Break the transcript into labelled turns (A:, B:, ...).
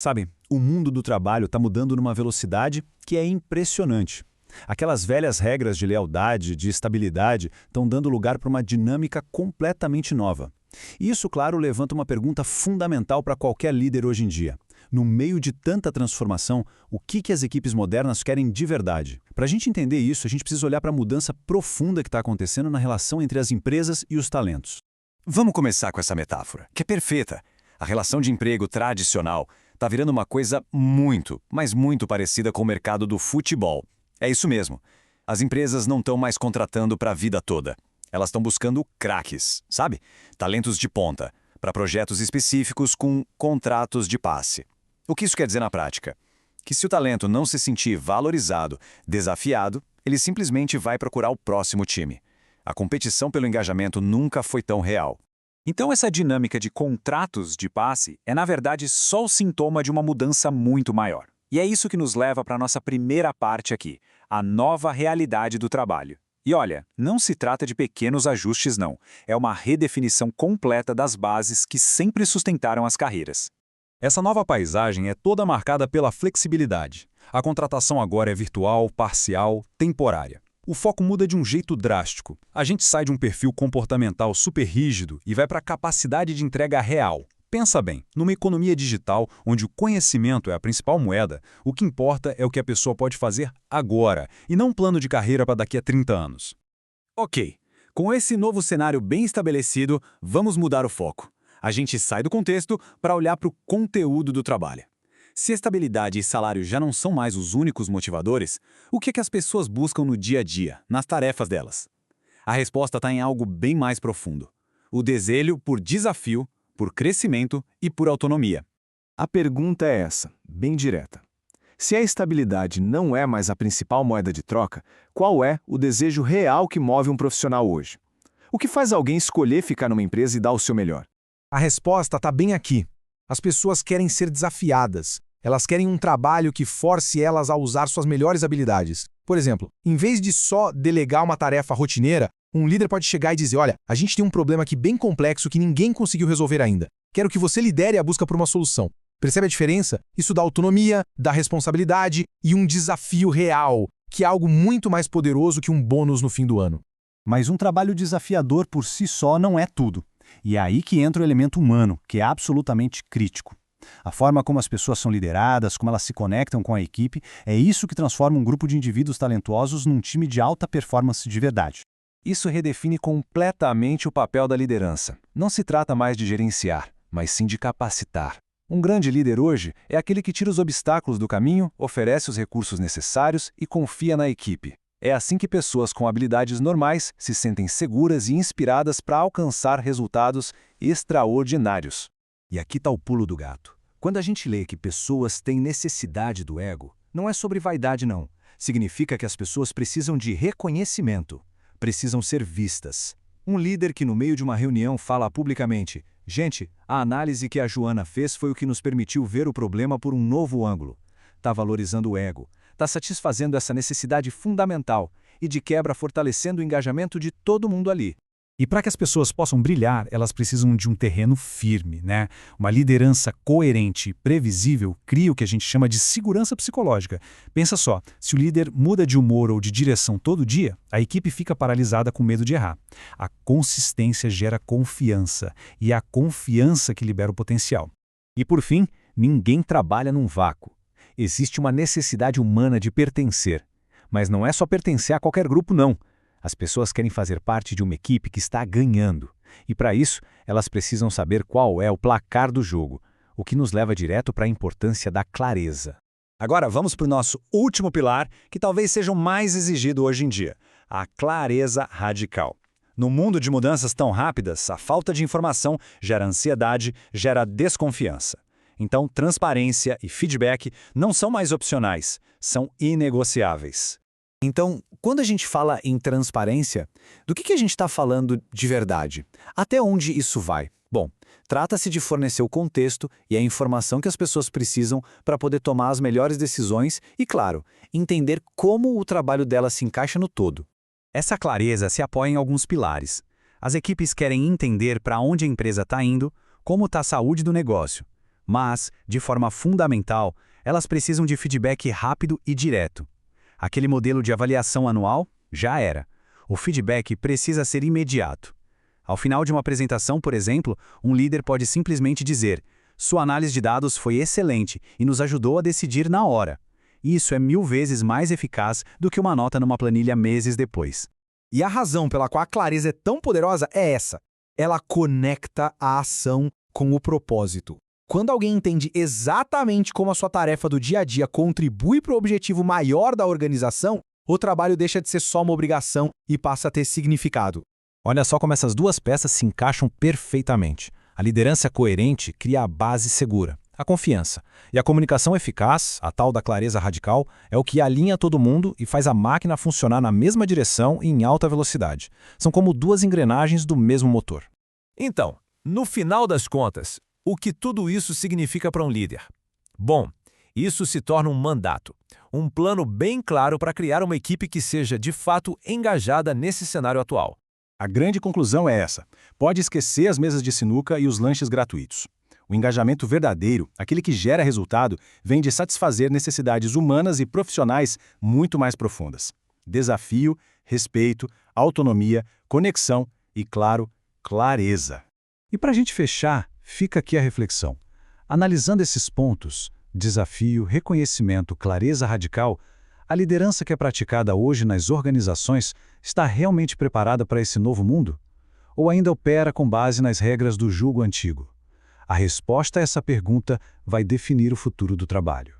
A: Sabe, o mundo do trabalho está mudando numa velocidade que é impressionante. Aquelas velhas regras de lealdade, de estabilidade, estão dando lugar para uma dinâmica completamente nova. E isso, claro, levanta uma pergunta fundamental para qualquer líder hoje em dia. No meio de tanta transformação, o que as equipes modernas querem de verdade? Para a gente entender isso, a gente precisa olhar para a mudança profunda que está acontecendo na relação entre as empresas e os talentos.
B: Vamos começar com essa metáfora, que é perfeita. A relação de emprego tradicional está virando uma coisa muito, mas muito parecida com o mercado do futebol. É isso mesmo. As empresas não estão mais contratando para a vida toda. Elas estão buscando craques, sabe? Talentos de ponta, para projetos específicos com contratos de passe. O que isso quer dizer na prática? Que se o talento não se sentir valorizado, desafiado, ele simplesmente vai procurar o próximo time. A competição pelo engajamento nunca foi tão real.
C: Então essa dinâmica de contratos de passe é, na verdade, só o sintoma de uma mudança muito maior. E é isso que nos leva para a nossa primeira parte aqui, a nova realidade do trabalho. E olha, não se trata de pequenos ajustes não, é uma redefinição completa das bases que sempre sustentaram as carreiras.
A: Essa nova paisagem é toda marcada pela flexibilidade. A contratação agora é virtual, parcial, temporária. O foco muda de um jeito drástico. A gente sai de um perfil comportamental super rígido e vai para a capacidade de entrega real. Pensa bem, numa economia digital, onde o conhecimento é a principal moeda, o que importa é o que a pessoa pode fazer agora, e não um plano de carreira para daqui a 30 anos.
C: Ok, com esse novo cenário bem estabelecido, vamos mudar o foco. A gente sai do contexto para olhar para o conteúdo do trabalho. Se estabilidade e salário já não são mais os únicos motivadores, o que é que as pessoas buscam no dia a dia, nas tarefas delas? A resposta está em algo bem mais profundo. O desejo por desafio, por crescimento e por autonomia.
D: A pergunta é essa, bem direta. Se a estabilidade não é mais a principal moeda de troca, qual é o desejo real que move um profissional hoje? O que faz alguém escolher ficar numa empresa e dar o seu melhor?
E: A resposta está bem aqui. As pessoas querem ser desafiadas. Elas querem um trabalho que force elas a usar suas melhores habilidades. Por exemplo, em vez de só delegar uma tarefa rotineira, um líder pode chegar e dizer, olha, a gente tem um problema aqui bem complexo que ninguém conseguiu resolver ainda. Quero que você lidere a busca por uma solução. Percebe a diferença? Isso dá autonomia, dá responsabilidade e um desafio real, que é algo muito mais poderoso que um bônus no fim do ano.
A: Mas um trabalho desafiador por si só não é tudo. E é aí que entra o elemento humano, que é absolutamente crítico. A forma como as pessoas são lideradas, como elas se conectam com a equipe, é isso que transforma um grupo de indivíduos talentosos num time de alta performance de verdade. Isso redefine completamente o papel da liderança. Não se trata mais de gerenciar, mas sim de capacitar. Um grande líder hoje é aquele que tira os obstáculos do caminho, oferece os recursos necessários e confia na equipe. É assim que pessoas com habilidades normais se sentem seguras e inspiradas para alcançar resultados extraordinários. E aqui está o pulo do gato. Quando a gente lê que pessoas têm necessidade do ego, não é sobre vaidade não. Significa que as pessoas precisam de reconhecimento, precisam ser vistas. Um líder que no meio de uma reunião fala publicamente, gente, a análise que a Joana fez foi o que nos permitiu ver o problema por um novo ângulo. Está valorizando o ego, está satisfazendo essa necessidade fundamental e de quebra fortalecendo o engajamento de todo mundo ali.
E: E para que as pessoas possam brilhar, elas precisam de um terreno firme, né? Uma liderança coerente e previsível cria o que a gente chama de segurança psicológica. Pensa só, se o líder muda de humor ou de direção todo dia, a equipe fica paralisada com medo de errar. A consistência gera confiança, e é a confiança que libera o potencial.
A: E por fim, ninguém trabalha num vácuo. Existe uma necessidade humana de pertencer. Mas não é só pertencer a qualquer grupo, não. As pessoas querem fazer parte de uma equipe que está ganhando. E para isso, elas precisam saber qual é o placar do jogo, o que nos leva direto para a importância da clareza.
C: Agora vamos para o nosso último pilar, que talvez seja o mais exigido hoje em dia, a clareza radical. No mundo de mudanças tão rápidas, a falta de informação gera ansiedade, gera desconfiança. Então, transparência e feedback não são mais opcionais, são inegociáveis.
A: Então, quando a gente fala em transparência, do que a gente está falando de verdade? Até onde isso vai? Bom, trata-se de fornecer o contexto e a informação que as pessoas precisam para poder tomar as melhores decisões e, claro, entender como o trabalho delas se encaixa no todo.
C: Essa clareza se apoia em alguns pilares. As equipes querem entender para onde a empresa está indo, como está a saúde do negócio.
A: Mas, de forma fundamental, elas precisam de feedback rápido e direto. Aquele modelo de avaliação anual já era. O feedback precisa ser imediato. Ao final de uma apresentação, por exemplo, um líder pode simplesmente dizer: sua análise de dados foi excelente e nos ajudou a decidir na hora. Isso é 1000 vezes mais eficaz do que uma nota numa planilha meses depois.
E: E a razão pela qual a clareza é tão poderosa é essa. Ela conecta a ação com o propósito. Quando alguém entende exatamente como a sua tarefa do dia a dia contribui para o objetivo maior da organização, o trabalho deixa de ser só uma obrigação e passa a ter significado.
A: Olha só como essas duas peças se encaixam perfeitamente. A liderança coerente cria a base segura, a confiança. E a comunicação eficaz, a tal da clareza radical, é o que alinha todo mundo e faz a máquina funcionar na mesma direção e em alta velocidade. São como duas engrenagens do mesmo motor.
F: Então, no final das contas, o que tudo isso significa para um líder? Bom, isso se torna um mandato, um plano bem claro para criar uma equipe que seja, de fato, engajada nesse cenário atual.
A: A grande conclusão é essa: pode esquecer as mesas de sinuca e os lanches gratuitos. O engajamento verdadeiro, aquele que gera resultado, vem de satisfazer necessidades humanas e profissionais muito mais profundas. Desafio, respeito, autonomia, conexão e, claro, clareza. E para a gente fechar, fica aqui a reflexão. Analisando esses pontos, desafio, reconhecimento, clareza radical, a liderança que é praticada hoje nas organizações está realmente preparada para esse novo mundo? Ou ainda opera com base nas regras do jugo antigo? A resposta a essa pergunta vai definir o futuro do trabalho.